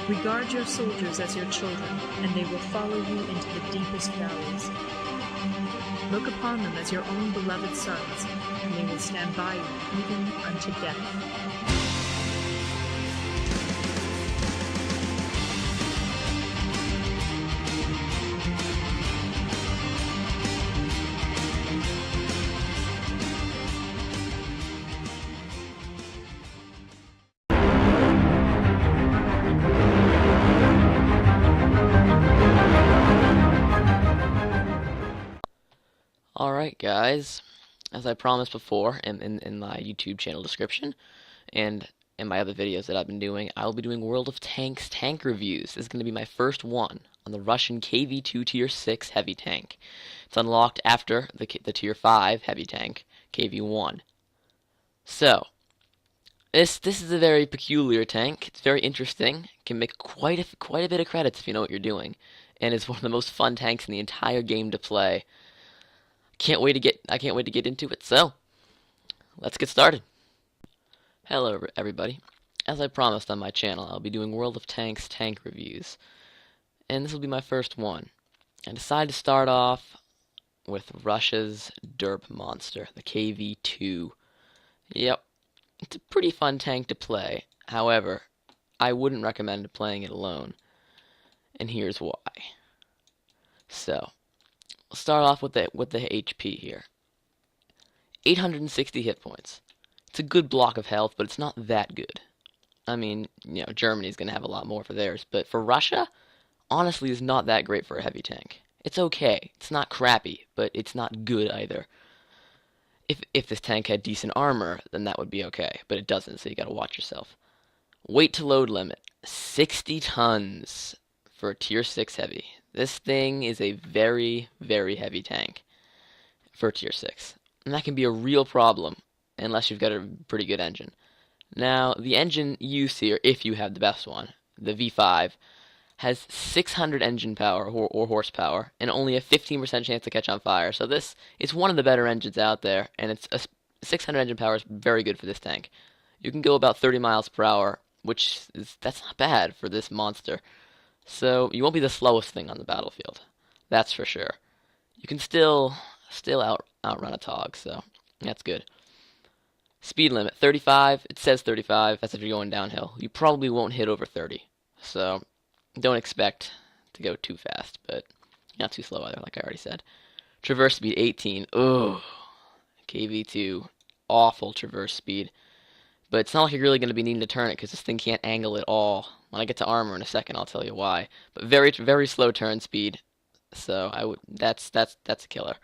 Regard your soldiers as your children, and they will follow you into the deepest valleys. Look upon them as your own beloved sons, and they will stand by you even unto death. Alright guys, as I promised before in my YouTube channel description and in my other videos that I've been doing, I'll be doing World of Tanks tank reviews. This is going to be my first one on the Russian KV-2 Tier 6 heavy tank. It's unlocked after the Tier 5 heavy tank, KV-1. So, this is a very peculiar tank. It's very interesting. Can make quite a bit of credits if you know what you're doing. And it's one of the most fun tanks in the entire game to play. I can't wait to get into it. So, let's get started. Hello everybody. As I promised on my channel, I'll be doing World of Tanks tank reviews. And this will be my first one. I decided to start off with Russia's derp monster, the KV-2. Yep. It's a pretty fun tank to play. However, I wouldn't recommend playing it alone. And here's why. So, we'll start off with the HP here. 860 hit points. It's a good block of health, but it's not that good. I mean, you know, Germany's going to have a lot more for theirs, but for Russia, honestly, it's not that great for a heavy tank. It's okay. It's not crappy, but it's not good either. If this tank had decent armor, then that would be okay, but it doesn't, so you got to watch yourself. Weight to load limit, 60 tons for a Tier 6 heavy. This thing is a very, very heavy tank for Tier 6. And that can be a real problem unless you've got a pretty good engine. Now, the engine used here, if you have the best one, the V5, has 600 engine power or horsepower and only a 15% chance to catch on fire. So this is one of the better engines out there, and it's 600 engine power is very good for this tank. You can go about 30 miles per hour, that's not bad for this monster. So you won't be the slowest thing on the battlefield. That's for sure. You can still outrun a Tog, so that's good. Speed limit 35. It says 35. That's if you're going downhill. You probably won't hit over 30. So don't expect to go too fast, but not too slow either, like I already said. Traverse speed 18. Ugh. KV-2. Awful traverse speed. But it's not like you're really going to be needing to turn it because this thing can't angle at all. When I get to armor in a second, I'll tell you why. But very, very slow turn speed. So that's a killer.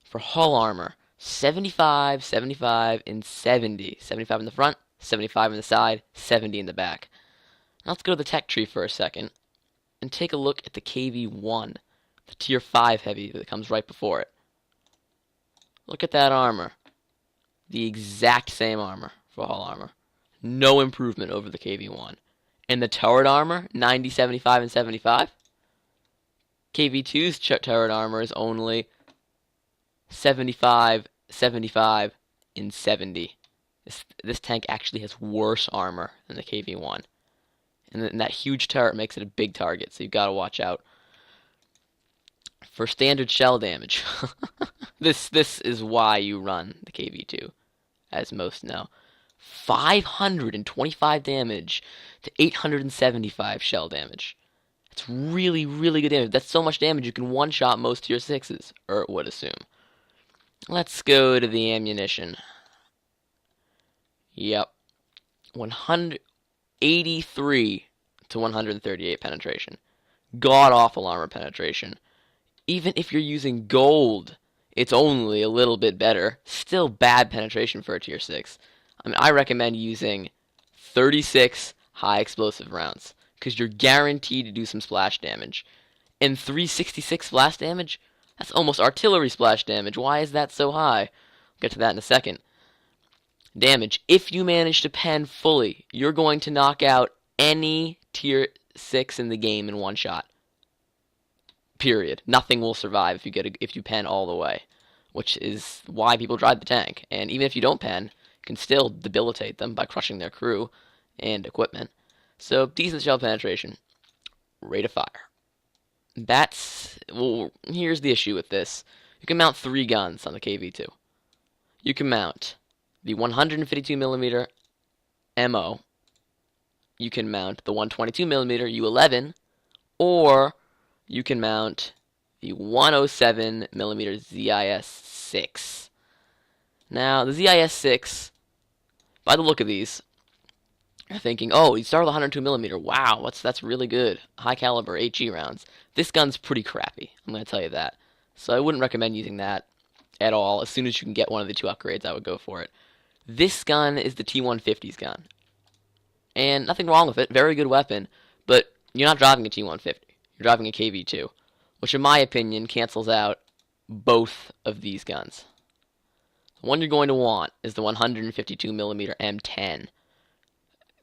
For hull armor, 75, 75, and 70. 75 in the front, 75 in the side, 70 in the back. Now let's go to the tech tree for a second and take a look at the KV-1, the Tier 5 heavy that comes right before it. Look at that armor. The exact same armor for hull armor. No improvement over the KV-1. And the turret armor, 90, 75, and 75. KV-2's turret armor is only 75, 75, and 70. This tank actually has worse armor than the KV-1. And that huge turret makes it a big target, so you've got to watch out. For standard shell damage, this is why you run the KV-2, as most know. 525 damage to 875 shell damage. It's really, really good damage. That's so much damage you can one-shot most Tier 6s, or it would assume. Let's go to the ammunition. Yep. 183 to 138 penetration. God-awful armor penetration. Even if you're using gold, it's only a little bit better. Still bad penetration for a Tier 6. I mean, I recommend using 36 high explosive rounds, because you're guaranteed to do some splash damage. And 366 splash damage? That's almost artillery splash damage. Why is that so high? I'll get to that in a second. Damage. If you manage to pen fully, you're going to knock out any Tier 6 in the game in one shot. Period. Nothing will survive if you pen all the way, which is why people drive the tank. And even if you don't pen, you can still debilitate them by crushing their crew and equipment. So, decent shell penetration. Rate of fire. Well, here's the issue with this. You can mount 3 guns on the KV-2. You can mount the 152mm MO. You can mount the 122mm U11, or you can mount the 107mm ZIS-6. Now, the ZIS-6, by the look of these, you're thinking, oh, you start with 102mm. Wow, that's really good. High caliber HE rounds. This gun's pretty crappy, I'm going to tell you that. So I wouldn't recommend using that at all. As soon as you can get one of the 2 upgrades, I would go for it. This gun is the T-150's gun. And nothing wrong with it. Very good weapon. But you're not driving a T-150. You're driving a KV-2. Which, in my opinion, cancels out both of these guns. The one you're going to want is the 152mm M10.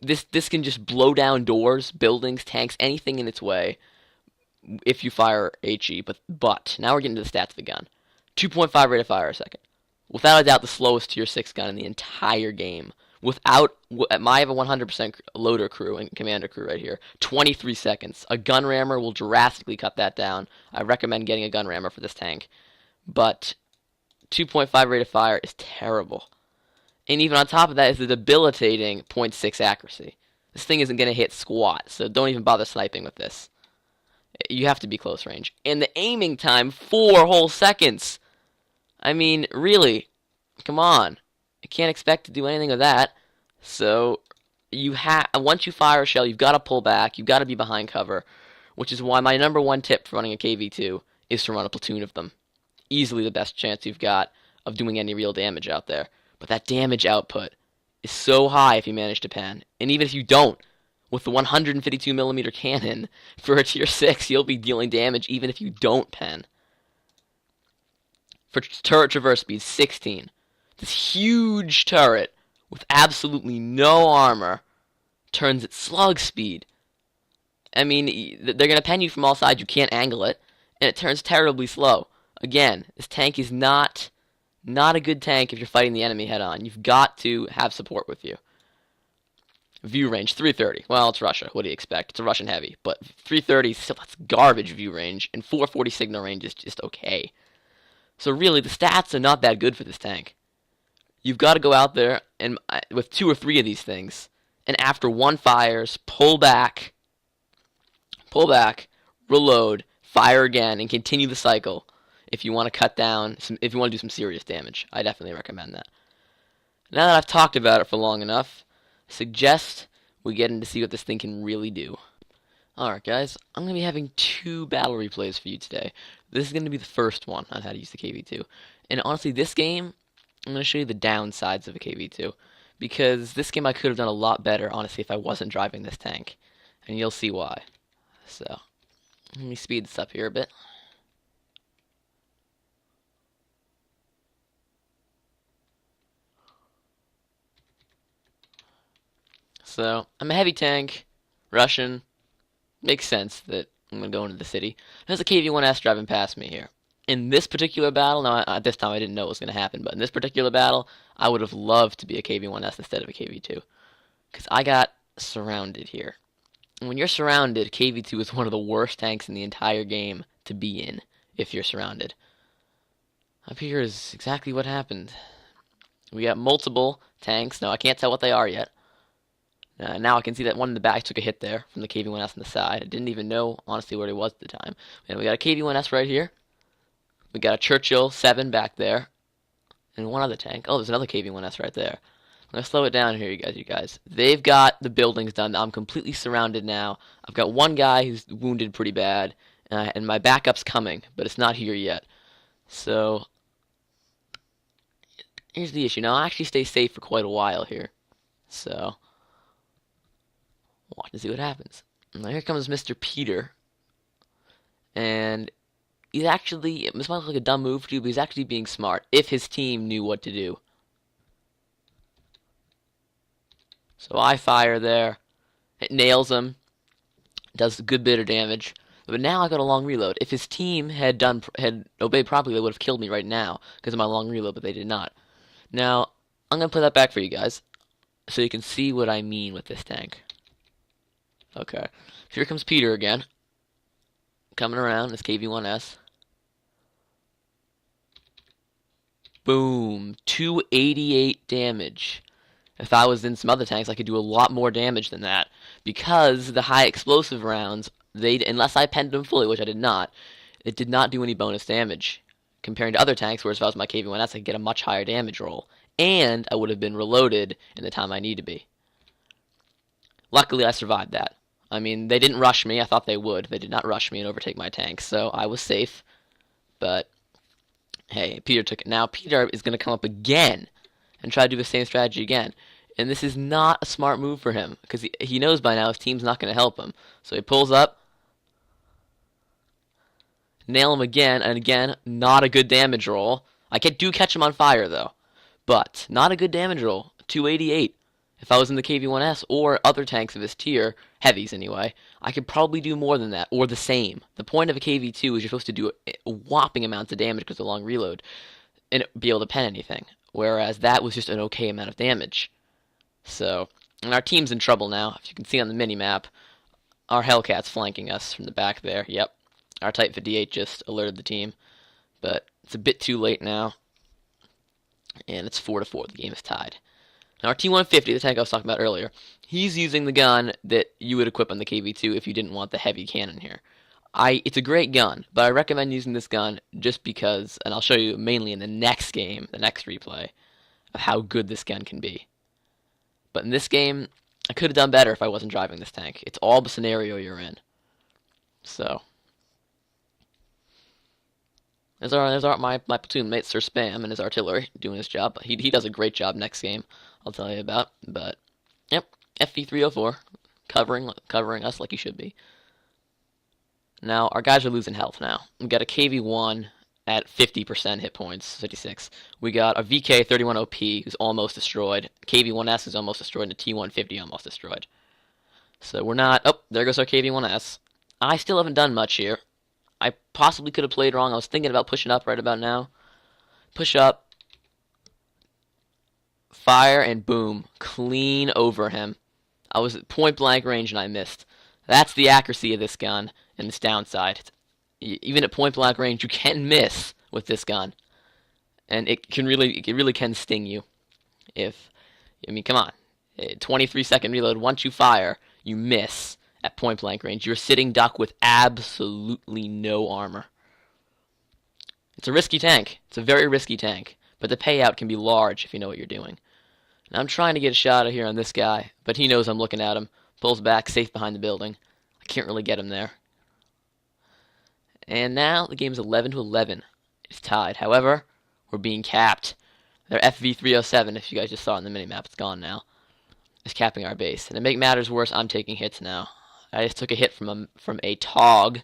This can just blow down doors, buildings, tanks, anything in its way if you fire HE. But now we're getting to the stats of the gun. 2.5 rate of fire a second. Without a doubt, the slowest tier 6 gun in the entire game. I have a 100% loader crew and commander crew right here. 23 seconds. A gun rammer will drastically cut that down. I recommend getting a gun rammer for this tank. But 2.5 rate of fire is terrible. And even on top of that is the debilitating 0.6 accuracy. This thing isn't going to hit squat, so don't even bother sniping with this. You have to be close range. And the aiming time, 4 whole seconds. I mean, really, come on. You can't expect to do anything with that. So, once you fire a shell, you've got to pull back. You've got to be behind cover. Which is why my number 1 tip for running a KV-2 is to run a platoon of them. Easily the best chance you've got of doing any real damage out there. But that damage output is so high if you manage to pan. And even if you don't, with the 152mm cannon for a tier 6, you'll be dealing damage even if you don't pan. For turret traverse speed, 16. This huge turret with absolutely no armor turns at slug speed. I mean, they're going to pen you from all sides. You can't angle it. And it turns terribly slow. Again, this tank is not a good tank if you're fighting the enemy head-on. You've got to have support with you. View range, 330. Well, it's Russia. What do you expect? It's a Russian heavy. But 330, still, that's garbage view range. And 440 signal range is just okay. So really, the stats are not that good for this tank. You've got to go out there and with 2 or 3 of these things. And after 1 fires, pull back, reload, fire again, and continue the cycle. If you want to cut down, if you want to do some serious damage, I definitely recommend that. Now that I've talked about it for long enough, I suggest we get in to see what this thing can really do. Alright guys, I'm going to be having 2 battle replays for you today. This is going to be the first one on how to use the KV-2. And honestly, this game, I'm going to show you the downsides of a KV-2. Because this game I could have done a lot better, honestly, if I wasn't driving this tank. And you'll see why. So, let me speed this up here a bit. So, I'm a heavy tank, Russian. Makes sense that I'm going to go into the city. There's a KV-1S driving past me here. In this particular battle, now at this time I didn't know it was going to happen, but in this particular battle, I would have loved to be a KV-1S instead of a KV-2. Because I got surrounded here. And when you're surrounded, KV-2 is one of the worst tanks in the entire game to be in, if you're surrounded. Up here is exactly what happened. We got multiple tanks. Now, I can't tell what they are yet. Now I can see that one in the back took a hit there from the KV-1S on the side. I didn't even know, honestly, where it was at the time. And we got a KV-1S right here. We got a Churchill 7 back there. And one other tank. Oh, there's another KV-1S right there. I'm going to slow it down here, you guys. They've got the buildings done. I'm completely surrounded now. I've got one guy who's wounded pretty bad. And my backup's coming, but it's not here yet. So, here's the issue. Now, I'll actually stay safe for quite a while here. So, watch and see what happens. Now, here comes Mr. Peter. And he's actually, this might look like a dumb move to you, but he's actually being smart, if his team knew what to do. So I fire there. It nails him. Does a good bit of damage. But now I got a long reload. If his team had obeyed properly, they would have killed me right now because of my long reload, but they did not. Now, I'm going to play that back for you guys so you can see what I mean with this tank. Okay. Here comes Peter again. Coming around, this KV-1S. Boom. 288 damage. If I was in some other tanks, I could do a lot more damage than that. Because the high explosive rounds, unless I penned them fully, which I did not, it did not do any bonus damage. Comparing to other tanks, whereas if I was my KV-1S, I could get a much higher damage roll. And I would have been reloaded in the time I need to be. Luckily, I survived that. I mean, they didn't rush me. I thought they would. They did not rush me and overtake my tanks, so I was safe. But, hey, Peter took it. Now, Peter is going to come up again and try to do the same strategy again. And this is not a smart move for him, because he knows by now his team's not going to help him. So he pulls up, nail him again, and again, not a good damage roll. I do catch him on fire, though. But, not a good damage roll. 288. If I was in the KV-1S or other tanks of this tier, heavies anyway, I could probably do more than that, or the same. The point of a KV-2 is you're supposed to do a whopping amounts of damage because of the long reload, and be able to pen anything. Whereas that was just an okay amount of damage. So, and our team's in trouble now. If you can see on the mini-map, our Hellcat's flanking us from the back there. Yep, our Type 58 just alerted the team. But it's a bit too late now. And it's 4-4. The game is tied. Now, our T-150, the tank I was talking about earlier, he's using the gun that you would equip on the KV-2 if you didn't want the heavy cannon here. It's a great gun, but I recommend using this gun just because, and I'll show you mainly in the next game, the next replay, of how good this gun can be. But in this game, I could have done better if I wasn't driving this tank. It's all the scenario you're in. So, there's my platoon mate, Sir Spam, and his artillery doing his job. He does a great job next game, I'll tell you about. But, yep, FV-304, covering us like he should be. Now, our guys are losing health now. We got a KV-1 at 50% hit points, 56. We got a VK-31OP who's almost destroyed. KV-1S is almost destroyed, and a T-150 almost destroyed. So we're not... Oh, there goes our KV-1S. I still haven't done much here. I possibly could have played wrong. I was thinking about pushing up right about now. Push up. Fire, and boom. Clean over him. I was at point-blank range, and I missed. That's the accuracy of this gun and its downside. Even at point-blank range, you can miss with this gun. And it really can sting you. I mean, come on. 23-second reload. Once you fire, you miss at point-blank range. You're sitting duck with absolutely no armor. It's a risky tank. It's a very risky tank. But the payout can be large if you know what you're doing. Now I'm trying to get a shot here on this guy, but he knows I'm looking at him. Pulls back, safe behind the building. I can't really get him there. And now the game's 11-11. It's tied. However, we're being capped. Their FV-307, if you guys just saw it on the minimap, it's gone now, is capping our base. And to make matters worse, I'm taking hits now. I just took a hit from a TOG.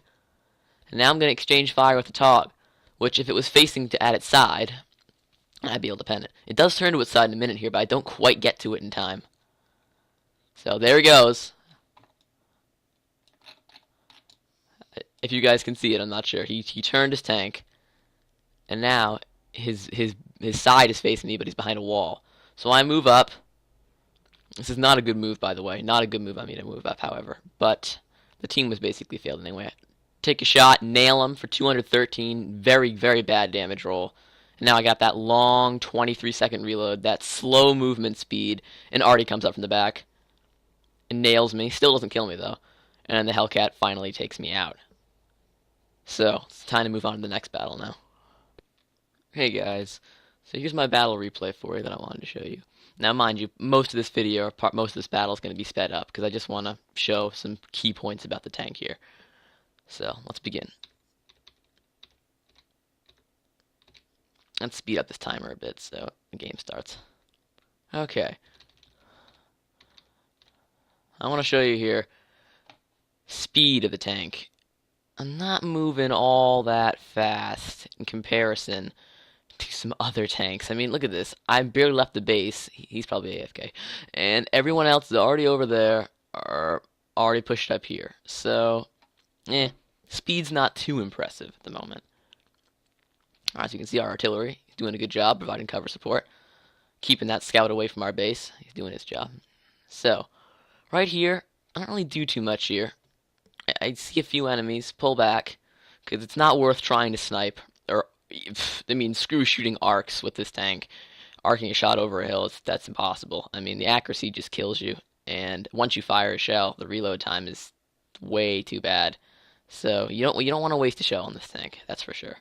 And now I'm going to exchange fire with the TOG, which if it was facing at its side, I'd be able to pen it. It does turn to its side in a minute here, but I don't quite get to it in time. So there he goes. If you guys can see it, I'm not sure. He turned his tank, and now his side is facing me, but he's behind a wall. So I move up. This is not a good move, by the way. Not a good move on me to move up, however. But the team was basically failed anyway. Take a shot, nail him for 213. Very, very bad damage roll. And now I got that long 23-second reload, that slow movement speed, and Artie comes up from the back and nails me. Still doesn't kill me, though. And the Hellcat finally takes me out. So, it's time to move on to the next battle now. Hey guys, so here's my battle replay for you that I wanted to show you. Now mind you, most of this video, most of this battle is going to be sped up, because I just want to show some key points about the tank here. So, let's begin. Let's speed up this timer a bit so the game starts. Okay. I want to show you here speed of the tank. I'm not moving all that fast in comparison to some other tanks. I mean, look at this. I barely left the base. He's probably AFK. And everyone else is already over there or already pushed up here. So, speed's not too impressive at the moment. As you can see, our artillery is doing a good job providing cover support. Keeping that scout away from our base. He's doing his job. So, right here, I don't really do too much here. I see a few enemies, pull back, because it's not worth trying to snipe, or, I mean, screw shooting arcs with this tank. Arcing a shot over a hill, that's impossible. I mean, the accuracy just kills you, and once you fire a shell, the reload time is way too bad. So you don't want to waste a shell on this tank, that's for sure.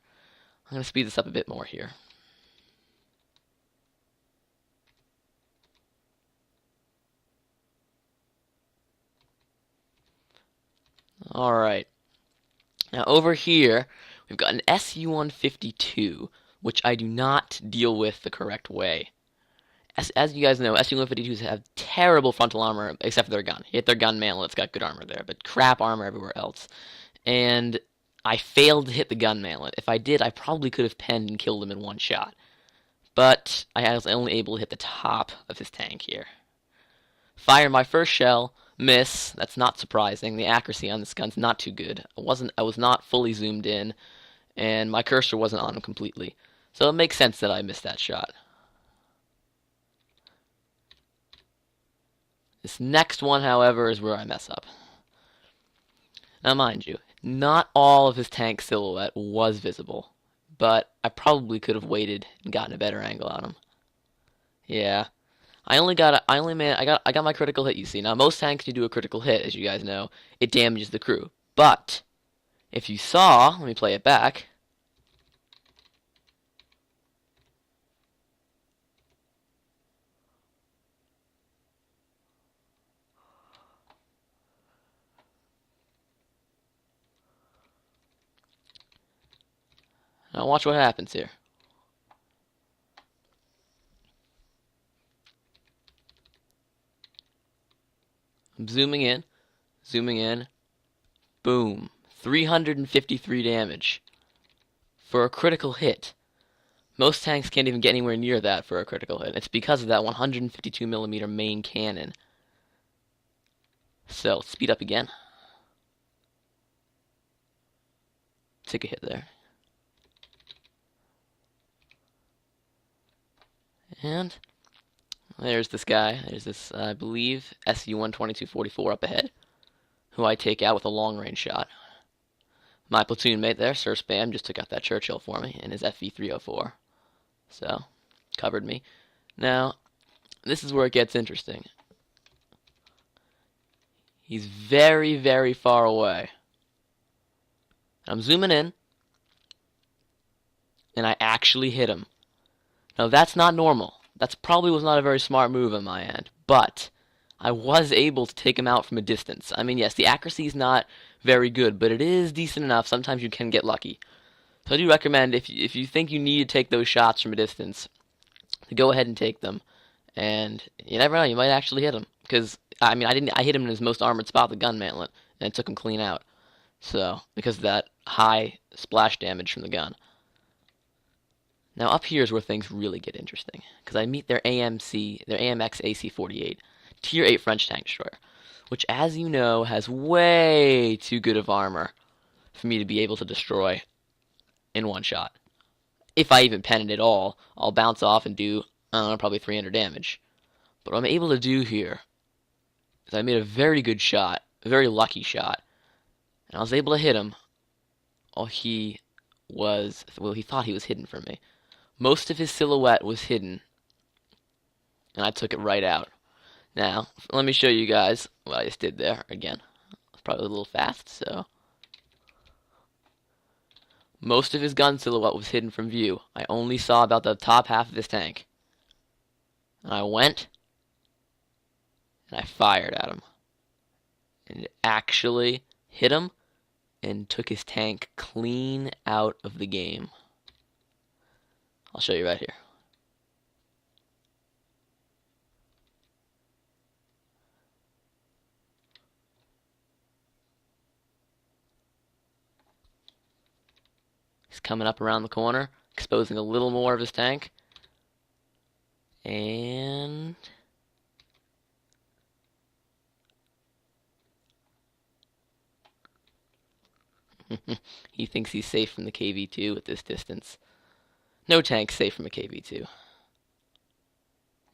I'm gonna speed this up a bit more here. All right. Now over here, we've got an SU-152, which I do not deal with the correct way. As you guys know, SU-152s have terrible frontal armor, except for their gun. You hit their gun mantle, it's got good armor there, but crap armor everywhere else. And I failed to hit the gun mantle. If I did, I probably could have penned and killed him in one shot. But I was only able to hit the top of his tank here. Fire my first shell, miss. That's not surprising. The accuracy on this gun's not too good. I was not fully zoomed in, and my cursor wasn't on him completely. So it makes sense that I missed that shot. This next one, however, is where I mess up. Now, mind you, not all of his tank silhouette was visible, but I probably could have waited and gotten a better angle on him. Yeah. I got my critical hit, you see. Now, most tanks, you do a critical hit, as you guys know, it damages the crew. But, if you saw, let me play it back. Now, watch what happens here. I'm zooming in, boom, 353 damage for a critical hit. Most tanks can't even get anywhere near that for a critical hit. It's because of that 152mm main cannon. So, let's speed up again. Take a hit there. And there's this guy. There's this, I believe, SU-122-44 up ahead, who I take out with a long-range shot. My platoon mate there, Sir Spam, just took out that Churchill for me in his FV-304. So, covered me. Now, this is where it gets interesting. He's very, very far away. I'm zooming in, and I actually hit him. Now, that's not normal. That's probably was not a very smart move on my end, but I was able to take him out from a distance. I mean, yes, the accuracy is not very good, but it is decent enough. Sometimes you can get lucky. So I do recommend, if you think you need to take those shots from a distance, to go ahead and take them. And you never know, you might actually hit him. Because, I mean, I hit him in his most armored spot, the gun mantlet, and it took him clean out. So, because of that high splash damage from the gun. Now up here is where things really get interesting, because I meet their AMX AC-48, Tier 8 French tank destroyer, which, as you know, has way too good of armor for me to be able to destroy in one shot. If I even pen it at all, I'll bounce off and do, I don't know, probably 300 damage. But what I'm able to do here is I made a very good shot, a very lucky shot, and I was able to hit him. Oh, he thought he was hidden from me. Most of his silhouette was hidden, and I took it right out. Now, let me show you guys what I just did there. Again, it's probably a little fast, so. Most of his gun silhouette was hidden from view. I only saw about the top half of his tank. And I went, and I fired at him. And it actually hit him, and took his tank clean out of the game. I'll show you right here. He's coming up around the corner, exposing a little more of his tank. And he thinks he's safe from the KV-2 at this distance. No tank's safe from a KV-2.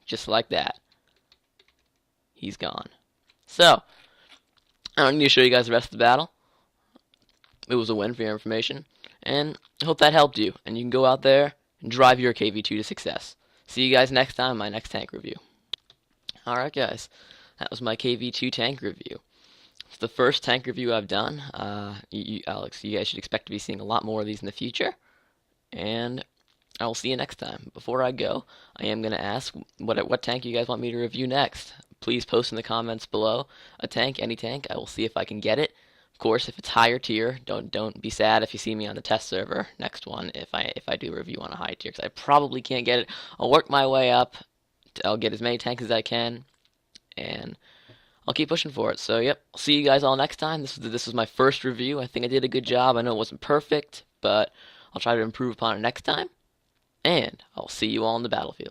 Just like that. He's gone. So, I don't need to show you guys the rest of the battle. It was a win for your information, and I hope that helped you, and you can go out there and drive your KV-2 to success. See you guys next time in my next tank review. Alright guys, that was my KV-2 tank review. It's the first tank review I've done. Alex, you guys should expect to be seeing a lot more of these in the future, and I will see you next time. Before I go, I am going to ask what tank you guys want me to review next. Please post in the comments below a tank, any tank. I will see if I can get it. Of course, if it's higher tier, don't be sad if you see me on the test server next one. If I do review on a high tier, because I probably can't get it. I'll work my way up. I'll get as many tanks as I can, and I'll keep pushing for it. So yep, I'll see you guys all next time. This was my first review. I think I did a good job. I know it wasn't perfect, but I'll try to improve upon it next time. And I'll see you all on the battlefield.